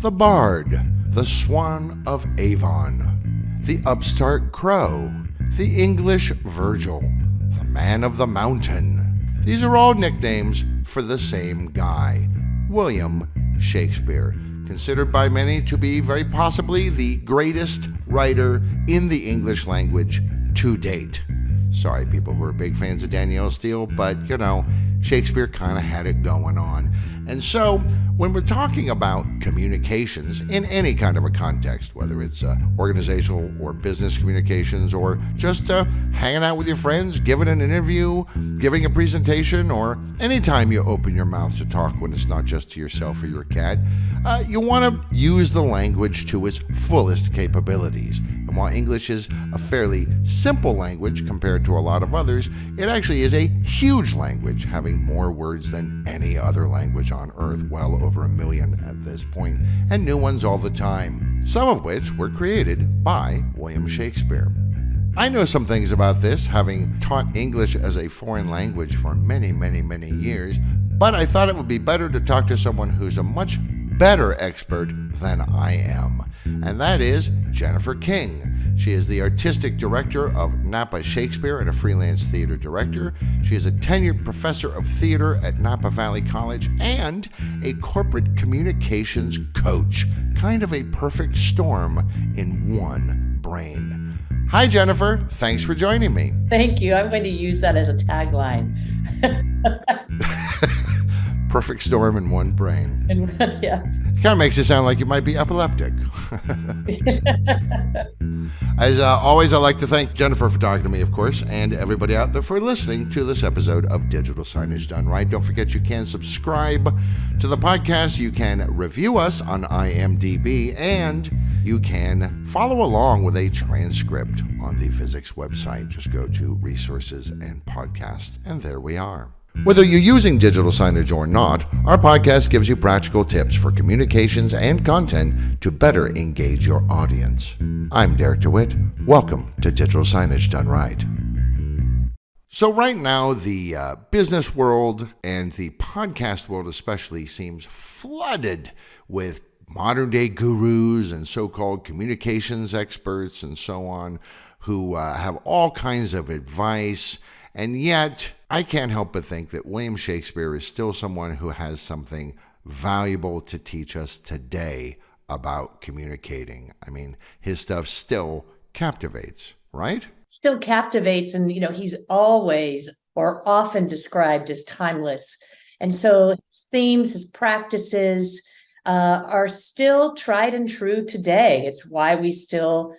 the Bard, the Swan of Avon, the upstart Crow, the English Virgil, the Man of the Mountain. These are all nicknames for the same guy, William Shakespeare, considered by many to be very possibly the greatest writer in the English language to date. Sorry, people who are big fans of Danielle Steele, but Shakespeare kind of had it going on. And so, when we're talking about communications in any kind of a context, whether it's organizational or business communications, or just hanging out with your friends, giving an interview, giving a presentation, or anytime you open your mouth to talk when it's not just to yourself or your cat, you want to use the language to its fullest capabilities. And while English is a fairly simple language compared to a lot of others, it actually is a huge language, having more words than any other language on Earth, well over 1 million at this point, and new ones all the time, some of which were created by William Shakespeare. I know some things about this, having taught English as a foreign language for many, many, many years, but I thought it would be better to talk to someone who's a much better expert than I am, and that is Jennifer King. She is the artistic director of Napa Shakespeare and a freelance theater director. She is a tenured professor of theater at Napa Valley College and a corporate communications coach. Kind of a perfect storm in one brain. Hi, Jennifer. Thanks for joining me. Thank you. I'm going to use that as a tagline. Perfect storm in one brain. Yeah. It kind of makes it sound like you might be epileptic. As always, I'd like to thank Jennifer for talking to me, of course, and everybody out there for listening to this episode of Digital Signage Done Right. Don't forget you can subscribe to the podcast. You can review us on IMDb, and you can follow along with a transcript on the physics website. Just go to resources and podcasts, and there we are. Whether you're using digital signage or not, our podcast gives you practical tips for communications and content to better engage your audience. I'm Derek DeWitt. Welcome to Digital Signage Done Right. So right now, the business world and the podcast world especially seems flooded with modern-day gurus and so-called communications experts and so on who have all kinds of advice. And yet, I can't help but think that William Shakespeare is still someone who has something valuable to teach us today about communicating. I mean, his stuff still captivates, right? Still captivates. And, he's always or often described as timeless. And so his themes, his practices are still tried and true today. It's why we still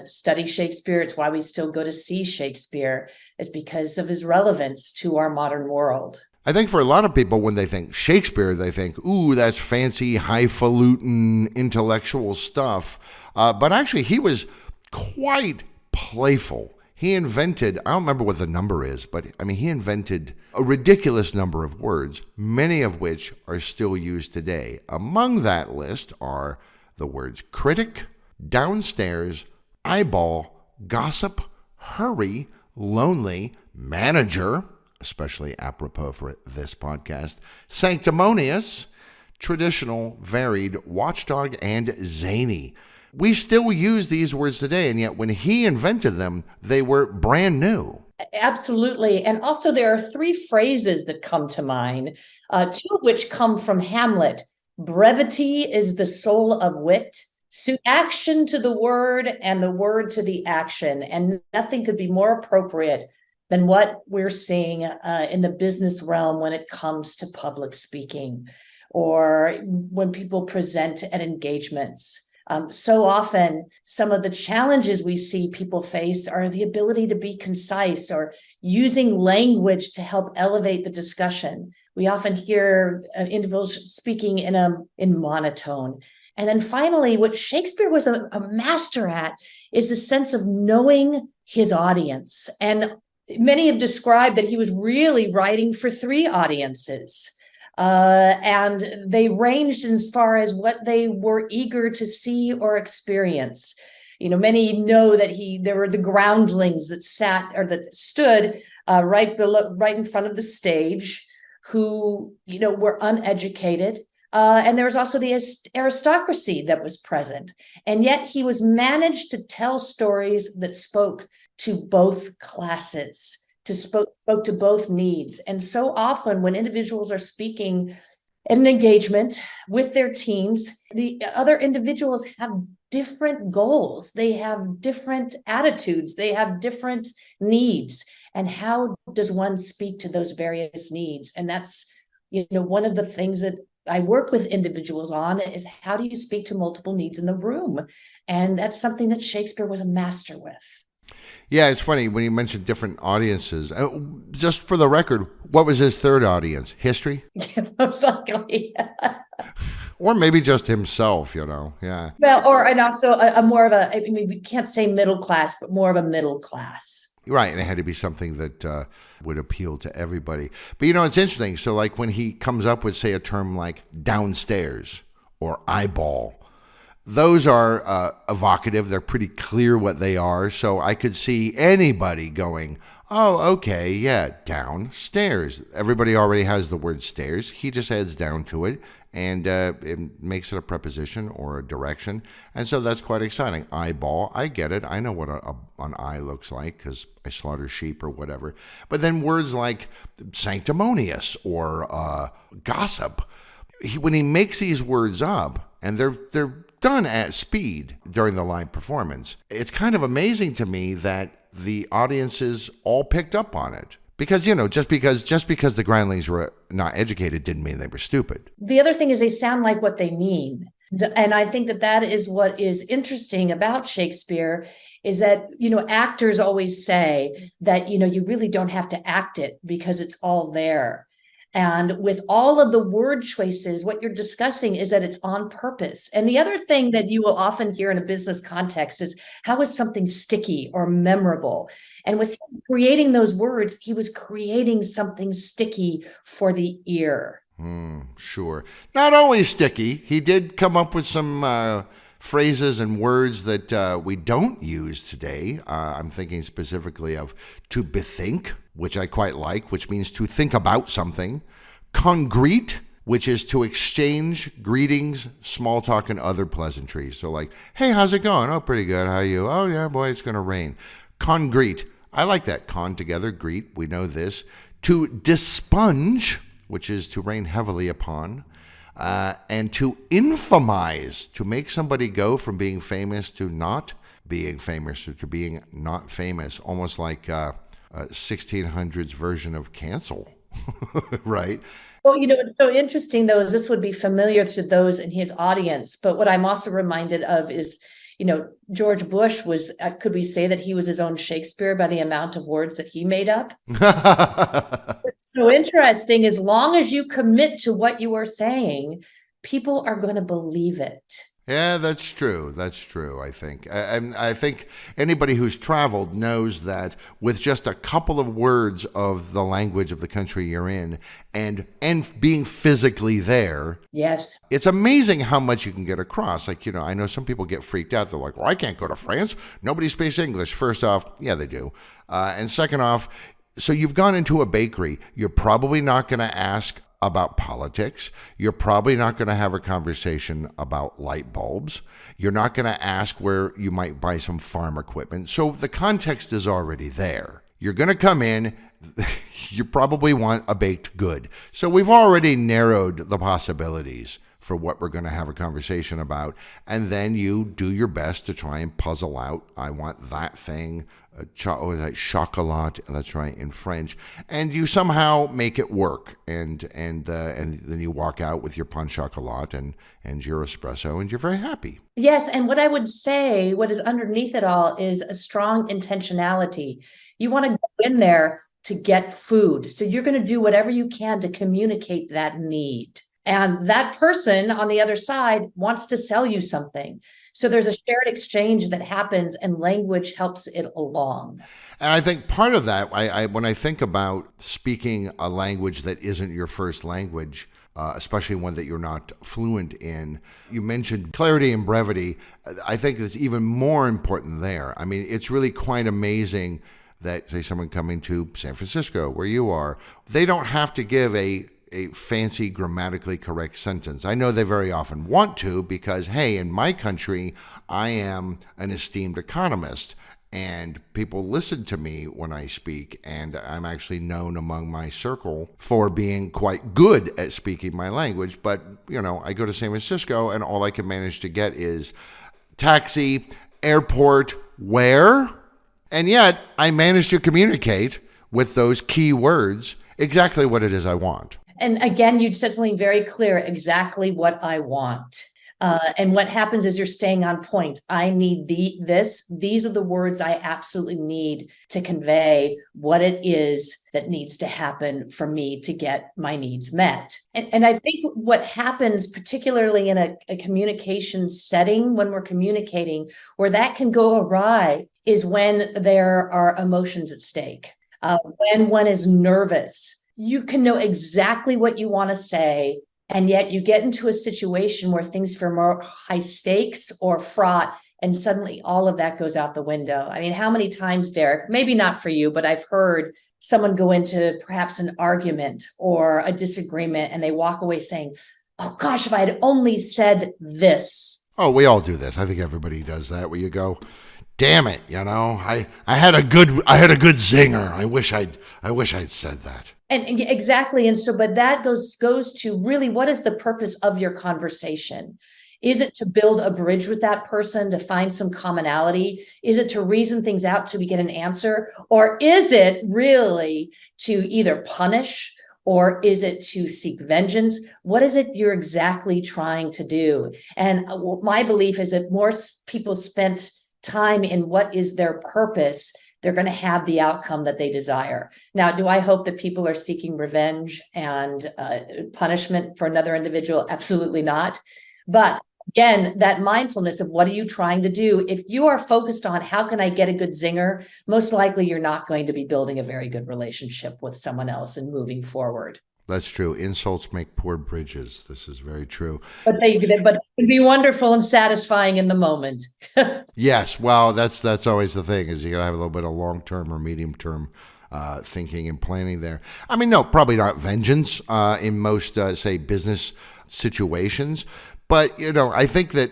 study Shakespeare. It's why we still go to see Shakespeare. It's because of his relevance to our modern world. I think for a lot of people, when they think Shakespeare, they think, ooh, that's fancy, highfalutin, intellectual stuff. But actually, he was quite playful. He invented, I don't remember what the number is, but he invented a ridiculous number of words, many of which are still used today. Among that list are the words critic, downstairs, eyeball, gossip, hurry, lonely, manager, especially apropos for this podcast, sanctimonious, traditional, varied, watchdog, and zany. We still use these words today, and yet when he invented them, they were brand new. Absolutely. And also there are 3 phrases that come to mind, 2 of which come from Hamlet. Brevity is the soul of wit. Suit action to the word and the word to the action. And nothing could be more appropriate than what we're seeing in the business realm when it comes to public speaking or when people present at engagements. So often, some of the challenges we see people face are the ability to be concise or using language to help elevate the discussion. We often hear individuals speaking in monotone. And then finally, what Shakespeare was a master at is a sense of knowing his audience. And many have described that he was really writing for 3 audiences. And they ranged as far as what they were eager to see or experience. Many know that there were the groundlings that stood right in front of the stage, who were uneducated, And there was also the aristocracy that was present. And yet he was managed to tell stories that spoke to both classes, spoke to both needs. And so often when individuals are speaking in an engagement with their teams, the other individuals have different goals. They have different attitudes. They have different needs. And how does one speak to those various needs? And that's, one of the things that I work with individuals on is how do you speak to multiple needs in the room? And that's something that Shakespeare was a master with. Yeah, it's funny when you mentioned different audiences. Just for the record, what was his third audience? History? Most likely. Or maybe just himself, yeah. Well, and also a more of a, we can't say middle class, but more of a middle class. Right, and it had to be something that would appeal to everybody. But it's interesting. So like when he comes up with, say, a term like downstairs or eyeball, those are evocative. They're pretty clear what they are. So I could see anybody going, oh, okay, yeah, downstairs. Everybody already has the word stairs. He just adds down to it, and it makes it a preposition or a direction. And so that's quite exciting. Eyeball, I get it. I know what an eye looks like because I slaughter sheep or whatever. But then words like sanctimonious or gossip, when he makes these words up, and they're done at speed during the live performance, it's kind of amazing to me that the audiences all picked up on it. Because, just because the groundlings were not educated didn't mean they were stupid. The other thing is they sound like what they mean. And I think that is what is interesting about Shakespeare is that, actors always say that, you really don't have to act it because it's all there. And with all of the word choices, what you're discussing is that it's on purpose. And the other thing that you will often hear in a business context is how is something sticky or memorable? And with him creating those words, he was creating something sticky for the ear. Sure. Not always sticky. He did come up with some phrases and words that we don't use today. I'm thinking specifically of to bethink, which I quite like, which means to think about something. Congreet, which is to exchange greetings, small talk, and other pleasantries. So like, hey, how's it going? Oh, pretty good. How are you? Oh, yeah, boy, it's going to rain. Congreet. I like that. Con together, greet. We know this. To dispunge, which is to rain heavily upon. And to infamize, to make somebody go from being famous to not being famous or to being not famous, almost like 1600s version of cancel, right? Well, what's so interesting, though, is this would be familiar to those in his audience. But what I'm also reminded of is, George Bush was, could we say that he was his own Shakespeare by the amount of words that he made up? What's so interesting, as long as you commit to what you are saying, people are going to believe it. Yeah, that's true. That's true, I think. I think anybody who's traveled knows that with just a couple of words of the language of the country you're in and being physically there, yes, it's amazing how much you can get across. Like, I know some people get freaked out. They're like, well, I can't go to France. Nobody speaks English. First off, yeah, they do. And second off, so you've gone into a bakery. You're probably not going to ask about politics. You're probably not going to have a conversation about light bulbs. You're not going to ask where you might buy some farm equipment. So the context is already there. You're going to come in. You probably want a baked good. So we've already narrowed the possibilities for what we're going to have a conversation about. And then you do your best to try and puzzle out, I want that thing, chocolat, that's right, in French. And you somehow make it work. And then you walk out with your pain chocolat and your espresso, and you're very happy. Yes, and what I would say, what is underneath it all is a strong intentionality. You want to go in there to get food. So you're going to do whatever you can to communicate that need. And that person on the other side wants to sell you something. So there's a shared exchange that happens and language helps it along. And I think part of that, when I think about speaking a language that isn't your first language, especially one that you're not fluent in, you mentioned clarity and brevity. I think it's even more important there. I mean, it's really quite amazing that, say, someone coming to San Francisco, where you are, they don't have to give a a fancy grammatically correct sentence. I know they very often want to because, hey, in my country, I am an esteemed economist and people listen to me when I speak, and I'm actually known among my circle for being quite good at speaking my language. But, I go to San Francisco and all I can manage to get is taxi, airport, where? And yet I manage to communicate with those key words exactly what it is I want. And again, you said something very clear, exactly what I want. And what happens is you're staying on point. I need this. These are the words I absolutely need to convey what it is that needs to happen for me to get my needs met. And I think what happens, particularly in a communication setting, when we're communicating, where that can go awry is when there are emotions at stake. When one is nervous, you can know exactly what you want to say, and yet you get into a situation where things feel more high stakes or fraught, and suddenly all of that goes out the window. I mean, how many times, Derek, maybe not for you, but I've heard someone go into perhaps an argument or a disagreement and they walk away saying, oh gosh, if I had only said this. Oh, we all do this. I think everybody does that, where you go, damn it, I had a good zinger. I wish I'd said that. And exactly. And so, but that goes to really, what is the purpose of your conversation? Is it to build a bridge with that person, to find some commonality? Is it to reason things out till we get an answer? Or is it really to either punish, or is it to seek vengeance? What is it you're exactly trying to do? And my belief is that more people spent time in what is their purpose, they're going to have the outcome that they desire. Now, do I hope that people are seeking revenge and punishment for another individual? Absolutely not. But again, that mindfulness of what are you trying to do? If you are focused on how can I get a good zinger, most likely you're not going to be building a very good relationship with someone else and moving forward. That's true. Insults make poor bridges. This is very true. But they can be wonderful and satisfying in the moment. Yes. Well, that's always the thing, is you got to have a little bit of long-term or medium-term thinking and planning there. I mean, no, probably not vengeance in most, say, business situations. But, I think that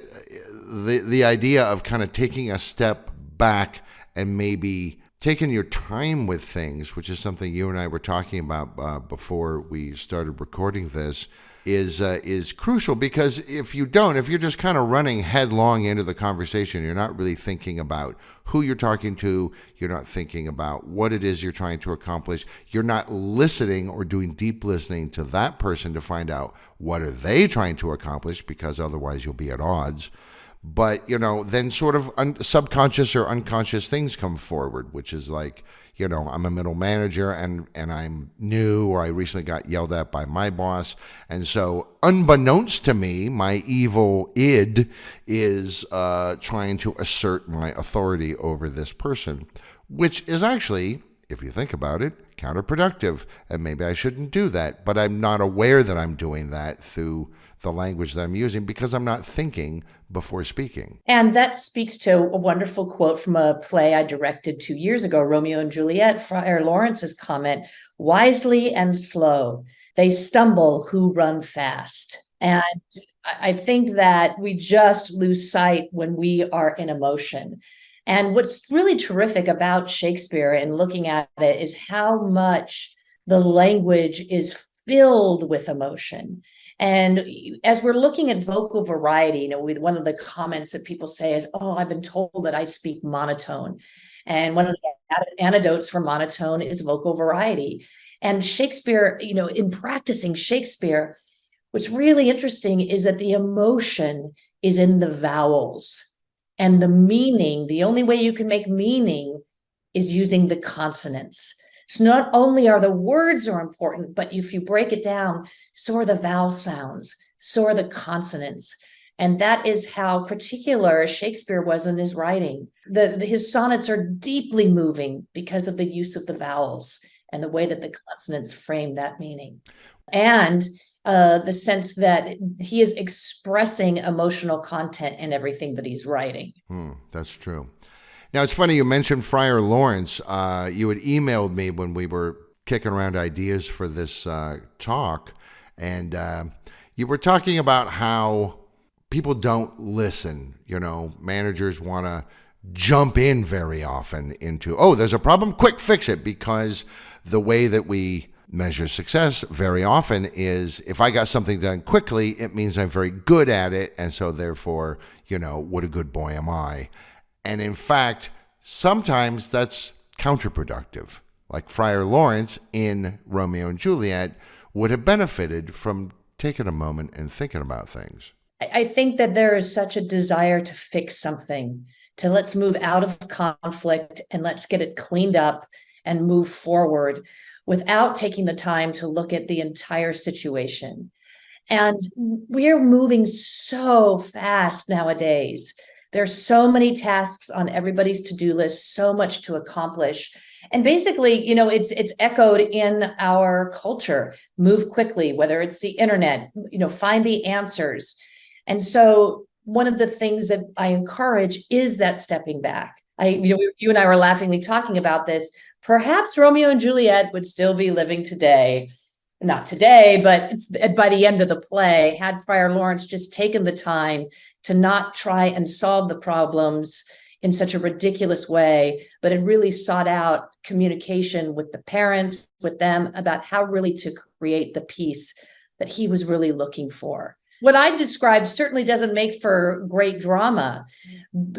the idea of kind of taking a step back and maybe taking your time with things, which is something you and I were talking about before we started recording this, is crucial. Because if you're just kind of running headlong into the conversation, you're not really thinking about who you're talking to, you're not thinking about what it is you're trying to accomplish, you're not listening or doing deep listening to that person to find out what are they trying to accomplish, because otherwise you'll be at odds. But, then sort of subconscious or unconscious things come forward, which is like, I'm a middle manager and I'm new, or I recently got yelled at by my boss. And so unbeknownst to me, my evil id is trying to assert my authority over this person, which is actually, if you think about it, counterproductive. And maybe I shouldn't do that. But I'm not aware that I'm doing that through the language that I'm using, because I'm not thinking before speaking. And that speaks to a wonderful quote from a play I directed 2 years ago, Romeo and Juliet, Friar Lawrence's comment, wisely and slow, they stumble who run fast. And I think that we just lose sight when we are in emotion. And what's really terrific about Shakespeare and looking at it is how much the language is filled with emotion. And as we're looking at vocal variety, one of the comments that people say is, oh, I've been told that I speak monotone. And one of the antidotes for monotone is vocal variety. And Shakespeare, in practicing Shakespeare, what's really interesting is that the emotion is in the vowels. And the meaning, the only way you can make meaning is using the consonants. So not only are the words are important, but if you break it down, so are the vowel sounds, so are the consonants. And that is how particular Shakespeare was in his writing. His sonnets are deeply moving because of the use of the vowels and the way that the consonants frame that meaning. And the sense that he is expressing emotional content in everything that he's writing. That's true. Now, it's funny you mentioned Friar Lawrence. You had emailed me when we were kicking around ideas for this talk, And you were talking about how people don't listen. Managers want to jump in very often into, oh, there's a problem, quick, fix it, because the way that we measure success very often is if I got something done quickly, it means I'm very good at it. And so therefore, what a good boy am I. And in fact, sometimes that's counterproductive. Like Friar Lawrence in Romeo and Juliet would have benefited from taking a moment and thinking about things. I think that there is such a desire to fix something, to let's move out of conflict and let's get it cleaned up and move forward without taking the time to look at the entire situation. And we're moving so fast nowadays. There's so many tasks on everybody's to-do list, so much to accomplish. And basically, it's echoed in our culture. Move quickly, whether it's the internet, find the answers. And so one of the things that I encourage is that stepping back. You and I were laughingly talking about this. Perhaps Romeo and Juliet would still be living today. Not today, but by the end of the play, had Friar Lawrence just taken the time to not try and solve the problems in such a ridiculous way, but had really sought out communication with the parents, with them, about how really to create the peace that he was really looking for. What I described certainly doesn't make for great drama.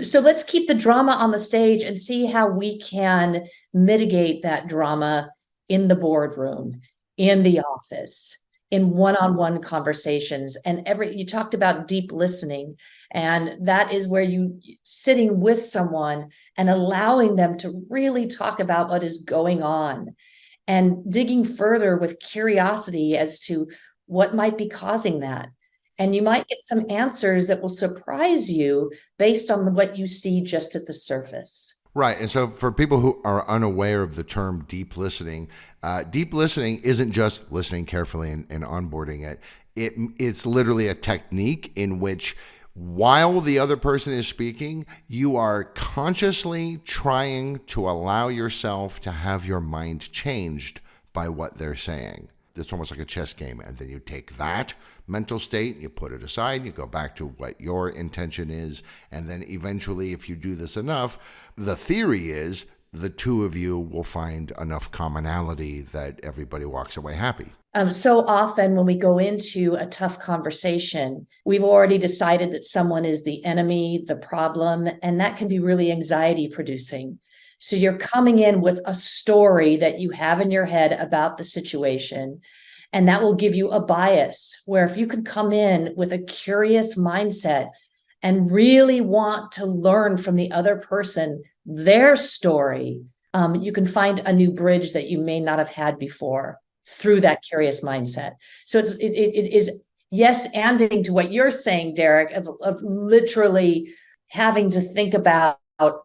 So let's keep the drama on the stage and see how we can mitigate that drama in the boardroom, in the office, in one-on-one conversations. And you talked about deep listening, and that is where you sitting with someone and allowing them to really talk about what is going on and digging further with curiosity as to what might be causing that. And you might get some answers that will surprise you based on what you see just at the surface. Right. And so for people who are unaware of the term deep listening isn't just listening carefully and onboarding it. It's literally a technique in which while the other person is speaking, you are consciously trying to allow yourself to have your mind changed by what they're saying. It's almost like a chess game. And then you take that mental state, you put it aside, you go back to what your intention is. And then eventually, if you do this enough, the theory is the two of you will find enough commonality that everybody walks away happy. So often when we go into a tough conversation, we've already decided that someone is the enemy, the problem, and that can be really anxiety producing. So you're coming in with a story that you have in your head about the situation, and that will give you a bias, where if you can come in with a curious mindset and really want to learn from the other person, their story, you can find a new bridge that you may not have had before through that curious mindset. So it is yes anding to what you're saying, Derek, of literally having to think about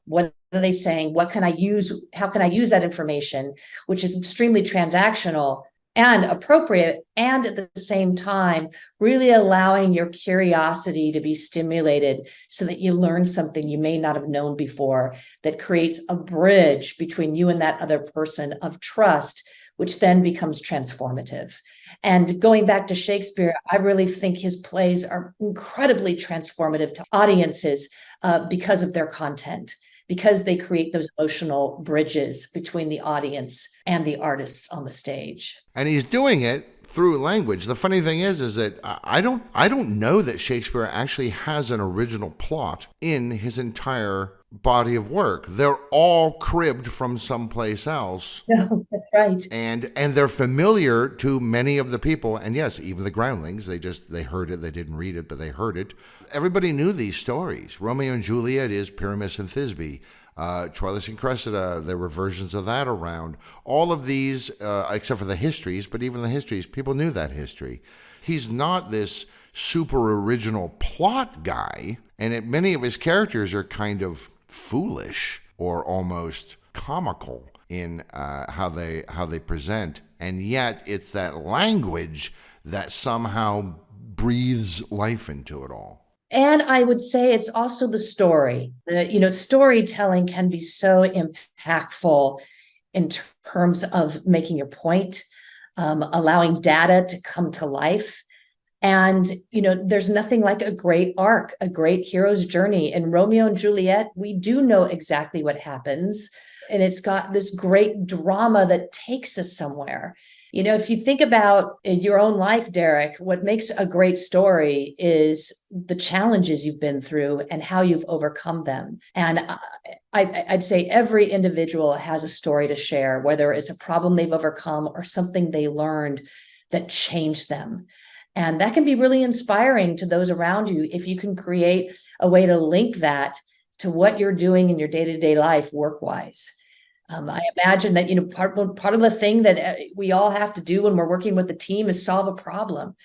what are they saying, what can I use, how can I use that information, which is extremely transactional and appropriate, and at the same time really allowing your curiosity to be stimulated so that you learn something you may not have known before, that creates a bridge between you and that other person of trust, which then becomes transformative. And going back to Shakespeare, I really think his plays are incredibly transformative to audiences because of their content, because they create those emotional bridges between the audience and the artists on the stage. And he's doing it through language. The funny thing is that I don't know that Shakespeare actually has an original plot in his entire body of work. They're all cribbed from someplace else. No, that's right. And they're familiar to many of the people. And yes, even the groundlings, they heard it. They didn't read it, but they heard it. Everybody knew these stories. Romeo and Juliet is Pyramus and Thisbe. Troilus and Cressida, there were versions of that around. All of these, except for the histories, but even the histories, people knew that history. He's not this super original plot guy, and many of his characters are kind of foolish or almost comical in how they present, and yet it's that language that somehow breathes life into it all. And I would say it's also the story. Storytelling can be so impactful in terms of making your point, allowing data to come to life. And, there's nothing like a great arc, a great hero's journey. In Romeo and Juliet, we do know exactly what happens. And it's got this great drama that takes us somewhere. If you think about your own life, Derek, what makes a great story is the challenges you've been through and how you've overcome them. And I'd say every individual has a story to share, whether it's a problem they've overcome or something they learned that changed them. And that can be really inspiring to those around you if you can create a way to link that to what you're doing in your day-to-day life work-wise. I imagine that, part of the thing that we all have to do when we're working with the team is solve a problem.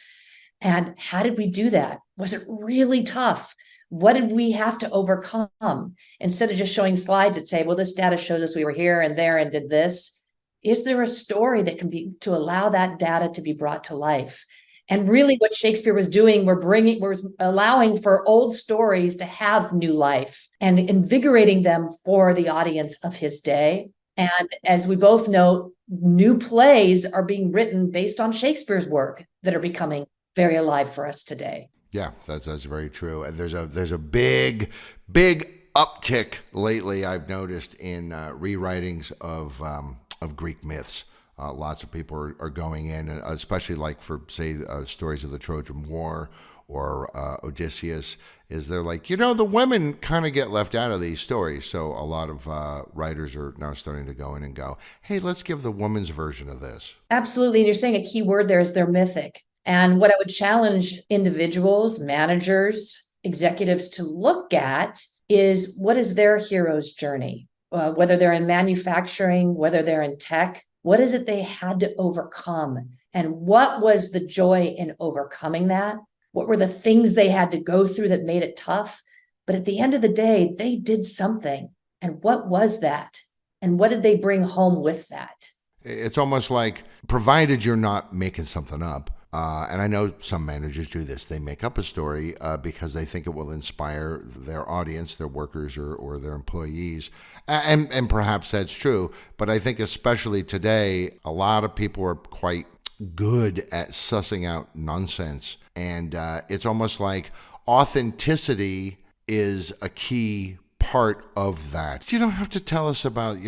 And how did we do that? Was it really tough? What did we have to overcome? Instead of just showing slides that say, well, this data shows us we were here and there and did this. Is there a story that can be to allow that data to be brought to life? And really what Shakespeare was doing, we're allowing for old stories to have new life and invigorating them for the audience of his day. And as we both know, new plays are being written based on Shakespeare's work that are becoming very alive for us today. Yeah, that's very true. And there's a big uptick lately, I've noticed, in rewritings of Greek myths. Lots of people are going in, especially like for, say, stories of the Trojan War or Odysseus, is they're like, the women kind of get left out of these stories. So a lot of writers are now starting to go in and go, hey, let's give the woman's version of this. Absolutely. And you're saying a key word there is they're mythic. And what I would challenge individuals, managers, executives to look at is what is their hero's journey, whether they're in manufacturing, whether they're in tech. What is it they had to overcome? And what was the joy in overcoming that? What were the things they had to go through that made it tough? But at the end of the day, they did something. And what was that? And what did they bring home with that? It's almost like, provided you're not making something up, and I know some managers do this, they make up a story because they think it will inspire their audience, their workers or their employees. And perhaps that's true. But I think especially today, a lot of people are quite good at sussing out nonsense. And it's almost like authenticity is a key part of that. You don't have to tell us about,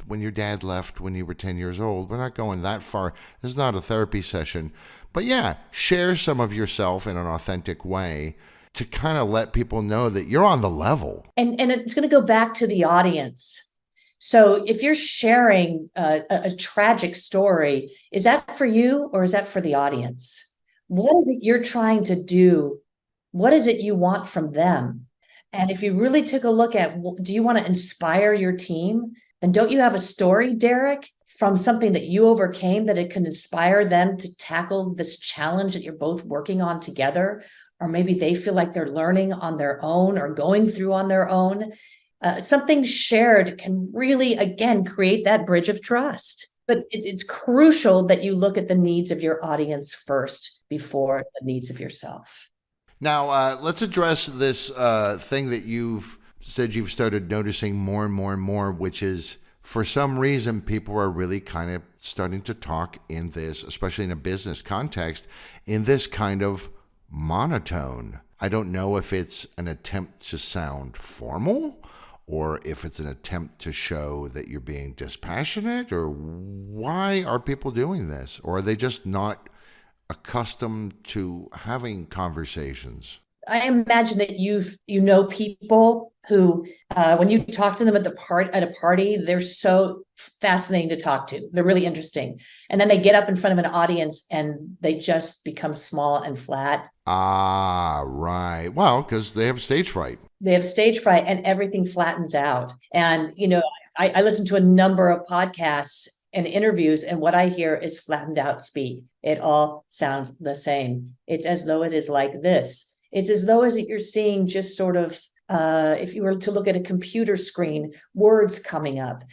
when your dad left when you were 10 years old. We're not going that far. This is not a therapy session. But yeah, share some of yourself in an authentic way to kind of let people know that you're on the level. And it's going to go back to the audience. So if you're sharing a tragic story, is that for you or is that for the audience? What is it you're trying to do? What is it you want from them? And if you really took a look at, do you want to inspire your team? And don't you have a story, Derek, from something that you overcame that it can inspire them to tackle this challenge that you're both working on together? Or maybe they feel like they're learning on their own or going through on their own. Something shared can really, again, create that bridge of trust. But it's crucial that you look at the needs of your audience first before the needs of yourself. Now, let's address this thing that you've said you've started noticing more and more and more, which is, for some reason, people are really kind of starting to talk in this, especially in a business context, in this kind of monotone. I don't know if it's an attempt to sound formal or if it's an attempt to show that you're being dispassionate, or why are people doing this? Or are they just not accustomed to having conversations? I imagine that you know people who, when you talk to them at a party, they're so fascinating to talk to. They're really interesting. And then they get up in front of an audience and they just become small and flat. Ah, right. Well, because they have stage fright. They have stage fright and everything flattens out. And, I listen to a number of podcasts and interviews, and what I hear is flattened out speak. It all sounds the same. It's as though it is like this. It's as though as you're seeing just sort of, if you were to look at a computer screen, words coming up.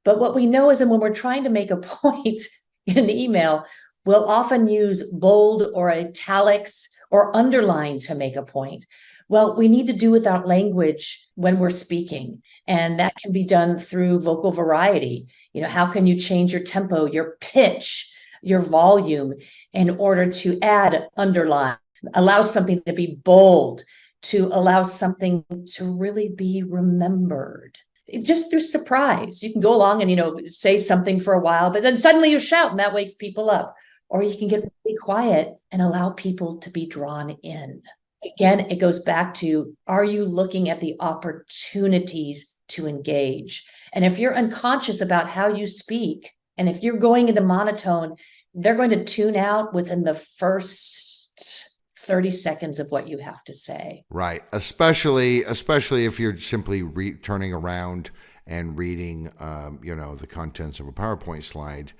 But what we know is that when we're trying to make a point in an email, we'll often use bold or italics or underline to make a point. Well, we need to do without language when we're speaking. And that can be done through vocal variety. How can you change your tempo, your pitch, your volume in order to add, underline, allow something to be bold, to allow something to really be remembered. Just through surprise. You can go along and, say something for a while, but then suddenly you shout and that wakes people up. Or you can get really quiet and allow people to be drawn in. Again, it goes back to, are you looking at the opportunities to engage? And if you're unconscious about how you speak, and if you're going into monotone, they're going to tune out within the first 30 seconds of what you have to say. Right. Especially if you're simply turning around and reading, the contents of a PowerPoint slide,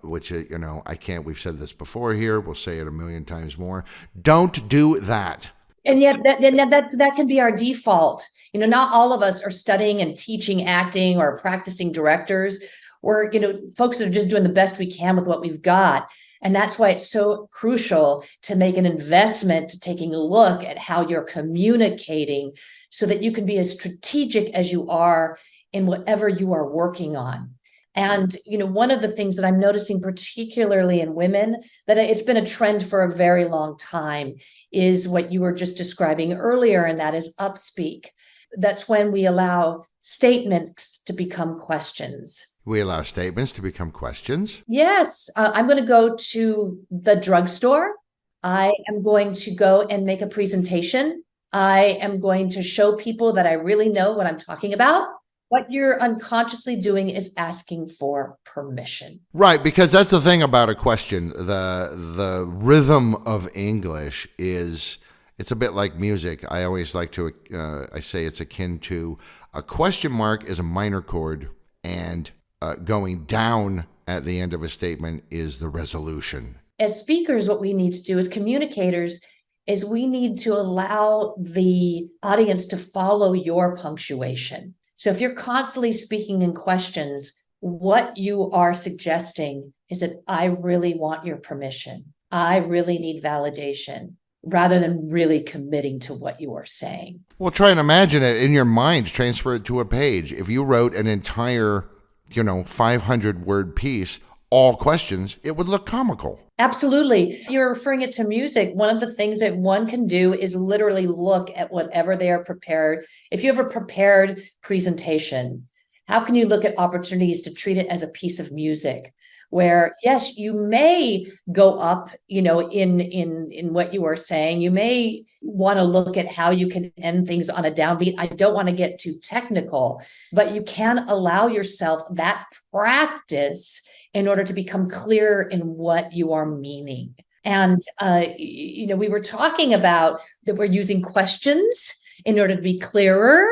which, we've said this before here. We'll say it a million times more. Don't do that. And yet that can be our default. Not all of us are studying and teaching acting or practicing directors. We're, folks are just doing the best we can with what we've got. And that's why it's so crucial to make an investment to taking a look at how you're communicating so that you can be as strategic as you are in whatever you are working on. And, one of the things that I'm noticing, particularly in women, that it's been a trend for a very long time, is what you were just describing earlier, and that is upspeak. That's when we allow statements to become questions. We allow statements to become questions. Yes. I'm going to go to the drugstore. I am going to go and make a presentation. I am going to show people that I really know what I'm talking about. What you're unconsciously doing is asking for permission. Right, because that's the thing about a question. The rhythm of English is, it's a bit like music. I always like to, I say it's akin to a question mark is a minor chord, and going down at the end of a statement is the resolution. As speakers, what we need to do as communicators is we need to allow the audience to follow your punctuation. So if you're constantly speaking in questions, what you are suggesting is that I really want your permission. I really need validation, rather than really committing to what you are saying. Well, try and imagine it in your mind, transfer it to a page. If you wrote an entire, 500-word piece, all questions, it would look comical. Absolutely. You're referring it to music. One of the things that one can do is literally look at whatever they are prepared. If you have a prepared presentation, how can you look at opportunities to treat it as a piece of music? Where, yes, you may go up, in what you are saying. You may want to look at how you can end things on a downbeat. I don't want to get too technical, but you can allow yourself that practice in order to become clear in what you are meaning. And, we were talking about that we're using questions in order to be clearer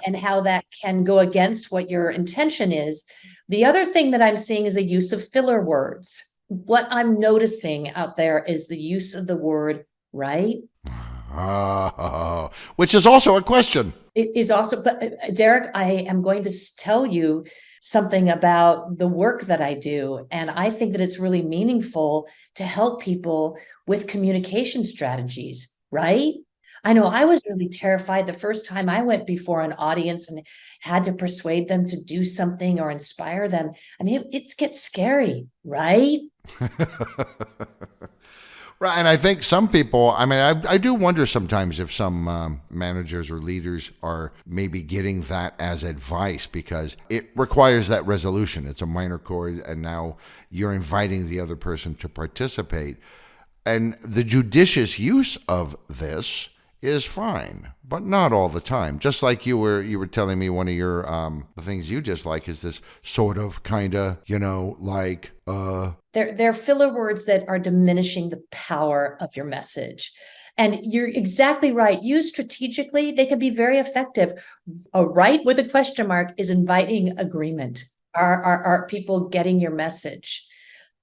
and how that can go against what your intention is. The other thing that I'm seeing is the use of filler words. What I'm noticing out there is the use of the word right. Which is also a question. It is also, but Derek, I am going to tell you something about the work that I do. And I think that it's really meaningful to help people with communication strategies, right? I know I was really terrified the first time I went before an audience and had to persuade them to do something or inspire them. I mean, it gets scary, right? Right. And I think some people, I do wonder sometimes if some managers or leaders are maybe getting that as advice, because it requires that resolution. It's a minor chord, and now you're inviting the other person to participate. And the judicious use of this is fine, but not all the time. Just like you were telling me, one of your the things you dislike is this sort of kind of, like They're filler words that are diminishing the power of your message. And you're exactly right. Used strategically, they can be very effective. A right with a question mark is inviting agreement. Are people getting your message?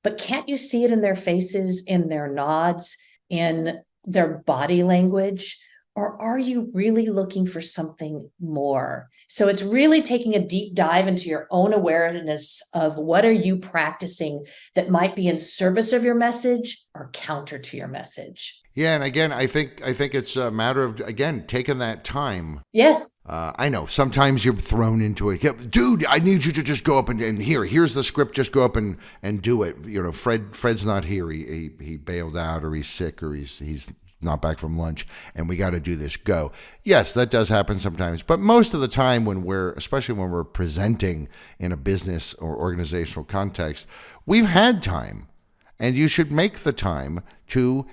But can't you see it in their faces, in their nods, in their body language? Or are you really looking for something more? So it's really taking a deep dive into your own awareness of what are you practicing that might be in service of your message or counter to your message. Yeah, and again, I think it's a matter of, again, taking that time. Yes. I know sometimes you're thrown into it. "Yeah, dude, I need you to just go up and here's the script. Just go up and do it. Fred's not here. He bailed out, or he's sick, or he's not back from lunch, and we got to do this. Go." Yes, that does happen sometimes, but most of the time, especially when we're presenting in a business or organizational context, we've had time. And you should make the time to,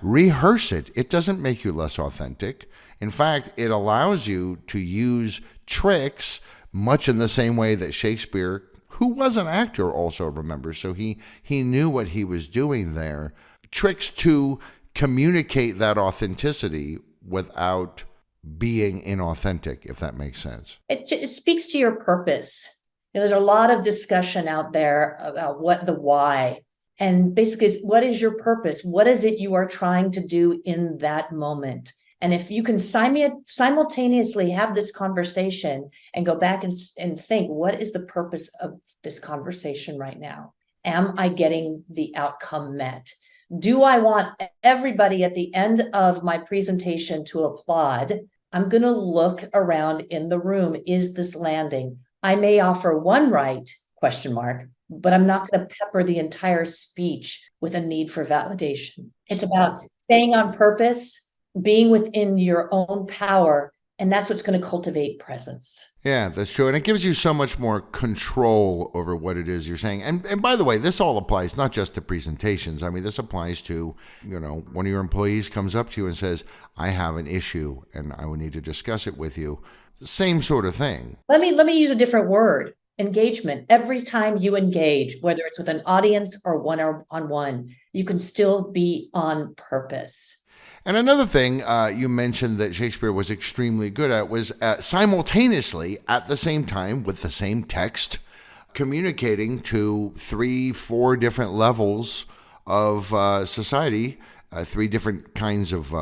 rehearse it. It doesn't make you less authentic. In fact, it allows you to use tricks much in the same way that Shakespeare, who was an actor, also remembers. So he knew what he was doing there. Tricks to communicate that authenticity without being inauthentic, if that makes sense. It speaks to your purpose. There's a lot of discussion out there about what the why. And basically, what is your purpose? What is it you are trying to do in that moment? And if you can simultaneously have this conversation and go back and think, what is the purpose of this conversation right now? Am I getting the outcome met? Do I want everybody at the end of my presentation to applaud? I'm going to look around in the room. Is this landing? I may offer one right, ? But I'm not going to pepper the entire speech with a need for validation. It's about staying on purpose, being within your own power, and that's what's going to cultivate presence. Yeah, that's true. And it gives you so much more control over what it is you're saying. And by the way, this all applies not just to presentations. I mean, this applies to, one of your employees comes up to you and says, "I have an issue and I would need to discuss it with you." The same sort of thing. Let me use a different word. Engagement. Every time you engage, whether it's with an audience or one-on-one, you can still be on purpose. And another thing you mentioned that Shakespeare was extremely good at was simultaneously, at the same time, with the same text, communicating to 3-4 different levels of society, 3 different kinds of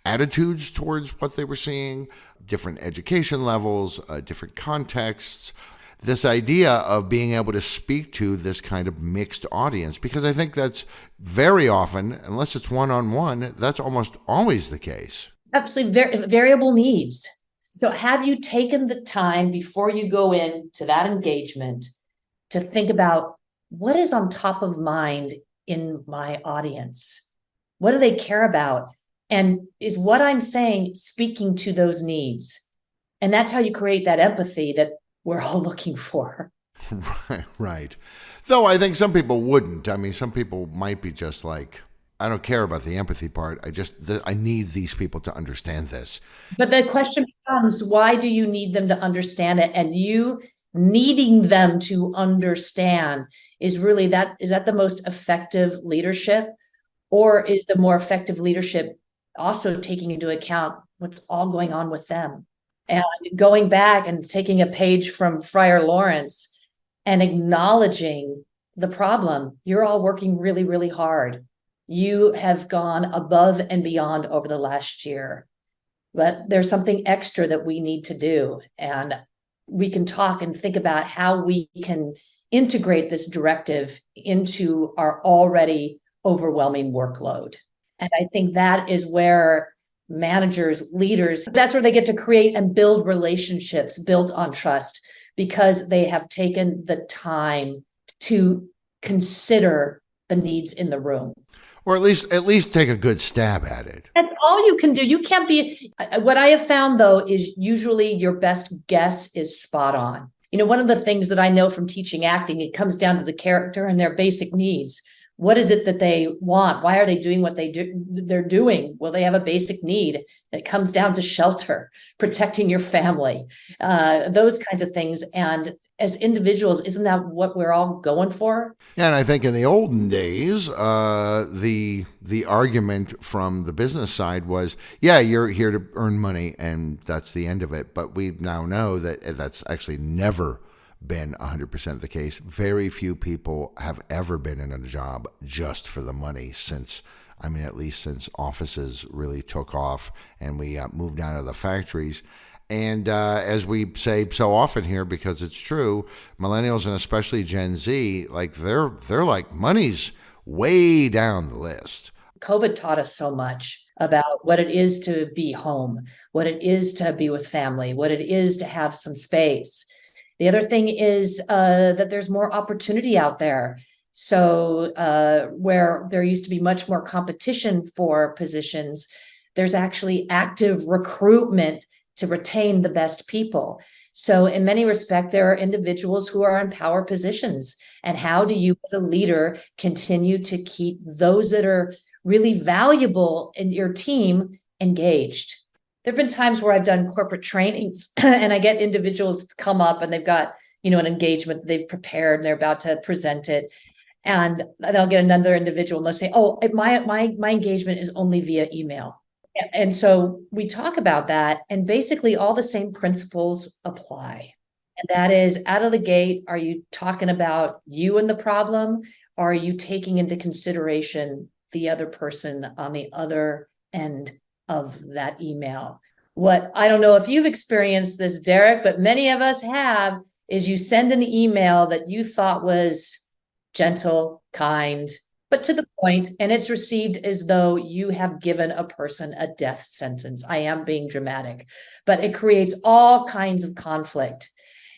attitudes towards what they were seeing, different education levels, different contexts. This idea of being able to speak to this kind of mixed audience, because I think that's very often, unless it's one-on-one, that's almost always the case. Absolutely, variable needs. So have you taken the time before you go into that engagement to think about what is on top of mind in my audience? What do they care about? And is what I'm saying speaking to those needs? And that's how you create that empathy that we're all looking for. Right. Though I think some people wouldn't. I mean, some people might be just like, I don't care about the empathy part. I need these people to understand this. But the question becomes, why do you need them to understand it? And you needing them to understand is that the most effective leadership? Or is the more effective leadership also taking into account what's all going on with them? And going back and taking a page from Friar Lawrence and acknowledging the problem. You're all working really, really hard. You have gone above and beyond over the last year, but there's something extra that we need to do. And we can talk and think about how we can integrate this directive into our already overwhelming workload. And I think that is where managers, leaders, that's where they get to create and build relationships built on trust, because they have taken the time to consider the needs in the room. Or at least take a good stab at it. That's all you can do. You can't be, what I have found though, is usually your best guess is spot on. One of the things that I know from teaching acting, it comes down to the character and their basic needs. What is it that they want? Why are they doing what they're doing? Well, they have a basic need. It comes down to shelter, protecting your family, those kinds of things. And as individuals, isn't that what we're all going for? Yeah, and I think in the olden days, the argument from the business side was, yeah, you're here to earn money, and that's the end of it. But we now know that that's actually never been 100% the case. Very few people have ever been in a job just for the money at least since offices really took off and we moved out of the factories. And as we say so often here, because it's true, millennials and especially Gen Z, like they're like, money's way down the list. COVID taught us so much about what it is to be home, what it is to be with family, what it is to have some space. The other thing is that there's more opportunity out there. So where there used to be much more competition for positions, there's actually active recruitment to retain the best people. So in many respects, there are individuals who are in power positions. And how do you, as a leader, continue to keep those that are really valuable in your team engaged? There have been times where I've done corporate trainings and I get individuals come up and they've got, an engagement that they've prepared and they're about to present it. And then I'll get another individual and they'll say, oh, my engagement is only via email. And so we talk about that, and basically all the same principles apply. And that is, out of the gate, are you talking about you and the problem? Or are you taking into consideration the other person on the other end of that email? What, I don't know if you've experienced this, Derek, but many of us have, is you send an email that you thought was gentle, kind, but to the point, and it's received as though you have given a person a death sentence. I am being dramatic, but it creates all kinds of conflict.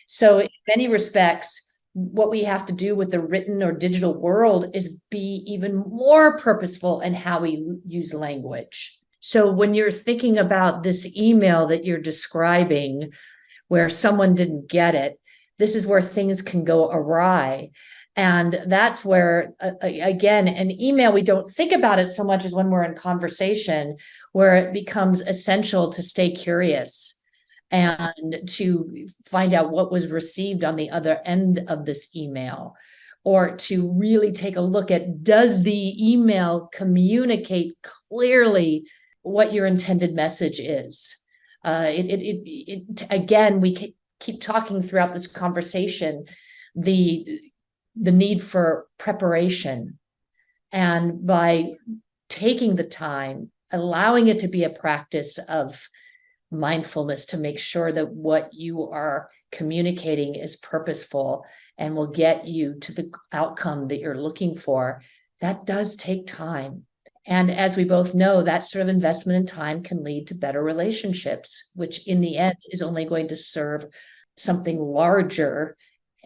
So in many respects, what we have to do with the written or digital world is be even more purposeful in how we use language. So when you're thinking about this email that you're describing, where someone didn't get it, this is where things can go awry. And that's where, again, an email, we don't think about it so much as when we're in conversation, where it becomes essential to stay curious and to find out what was received on the other end of this email, or to really take a look at, does the email communicate clearly what your intended message is? Again, we keep talking throughout this conversation, the need for preparation. And by taking the time, allowing it to be a practice of mindfulness to make sure that what you are communicating is purposeful and will get you to the outcome that you're looking for, that does take time. And as we both know, that sort of investment in time can lead to better relationships, which in the end is only going to serve something larger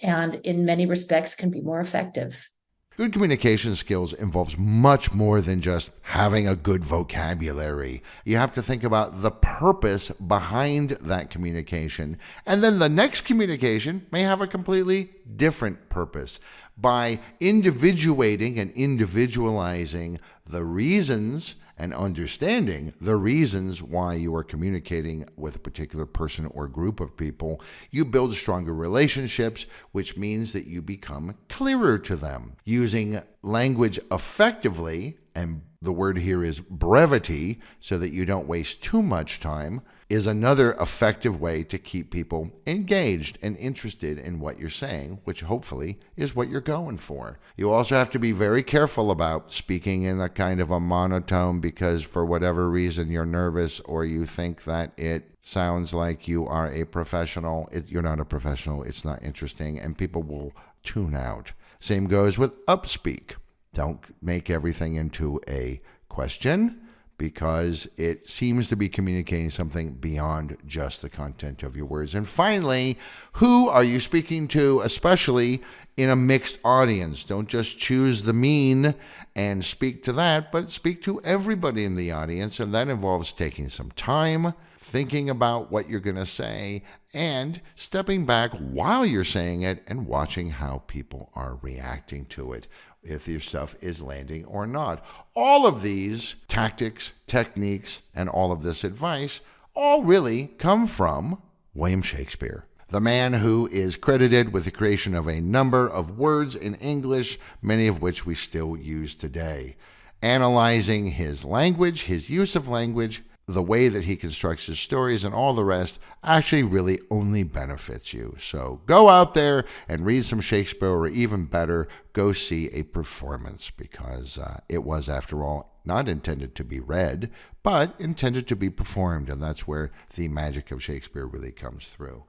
and in many respects can be more effective. Good communication skills involves much more than just having a good vocabulary. You have to think about the purpose behind that communication. And then the next communication may have a completely different purpose. By individuating and individualizing the reasons and understanding the reasons why you are communicating with a particular person or group of people, you build stronger relationships, which means that you become clearer to them. Using language effectively, and the word here is brevity, so that you don't waste too much time, is another effective way to keep people engaged and interested in what you're saying, which hopefully is what you're going for. You also have to be very careful about speaking in a kind of a monotone because for whatever reason you're nervous or you think that it sounds like you are a professional. You're not a professional. It's not interesting, and people will tune out. Same goes with upspeak. Don't make everything into a question, because it seems to be communicating something beyond just the content of your words. And finally, who are you speaking to, especially in a mixed audience? Don't just choose the mean and speak to that, but speak to everybody in the audience. And that involves taking some time, thinking about what you're going to say, and stepping back while you're saying it and watching how people are reacting to it, if your stuff is landing or not. All of these tactics, techniques, and all of this advice all really come from William Shakespeare, the man who is credited with the creation of a number of words in English, many of which we still use today. Analyzing his language, his use of language, the way that he constructs his stories and all the rest actually really only benefits you. So go out there and read some Shakespeare, or even better, go see a performance, because it was, after all, not intended to be read, but intended to be performed. And that's where the magic of Shakespeare really comes through.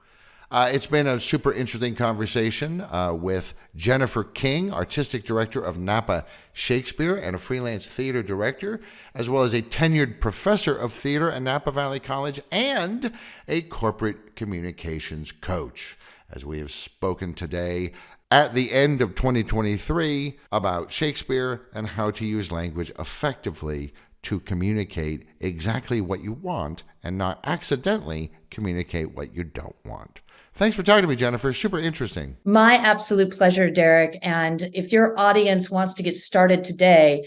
It's been a super interesting conversation with Jennifer King, Artistic Director of Napa Shakespeare and a freelance theater director, as well as a tenured professor of theater at Napa Valley College and a corporate communications coach. As we have spoken today at the end of 2023 about Shakespeare and how to use language effectively to communicate exactly what you want and not accidentally communicate what you don't want. Thanks for talking to me, Jennifer. Super interesting. My absolute pleasure, Derek. And if your audience wants to get started today,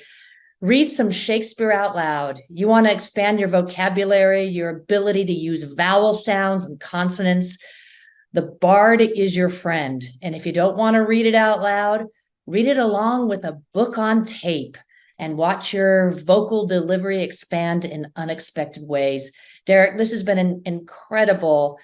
read some Shakespeare out loud. You want to expand your vocabulary, your ability to use vowel sounds and consonants. The Bard is your friend. And if you don't want to read it out loud, read it along with a book on tape and watch your vocal delivery expand in unexpected ways. Derek, this has been an incredible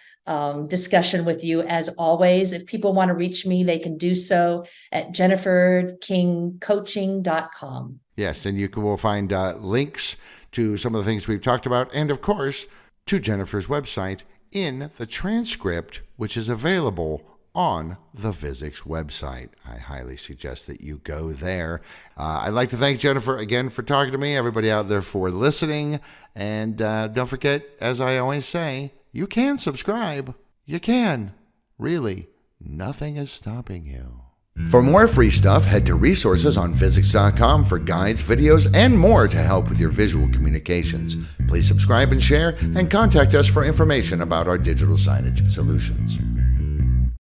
discussion with you as always. If people want to reach me, they can do so at jenniferkingcoaching.com. Yes, and you will find links to some of the things we've talked about and, of course, to Jennifer's website in the transcript, which is available on the Vizix website. I highly suggest that you go there. I'd like to thank Jennifer again for talking to me, everybody out there for listening. And don't forget, as I always say, you can subscribe. You can. Really, nothing is stopping you. For more free stuff, head to resources on Vizix.com for guides, videos, and more to help with your visual communications. Please subscribe and share, and contact us for information about our digital signage solutions.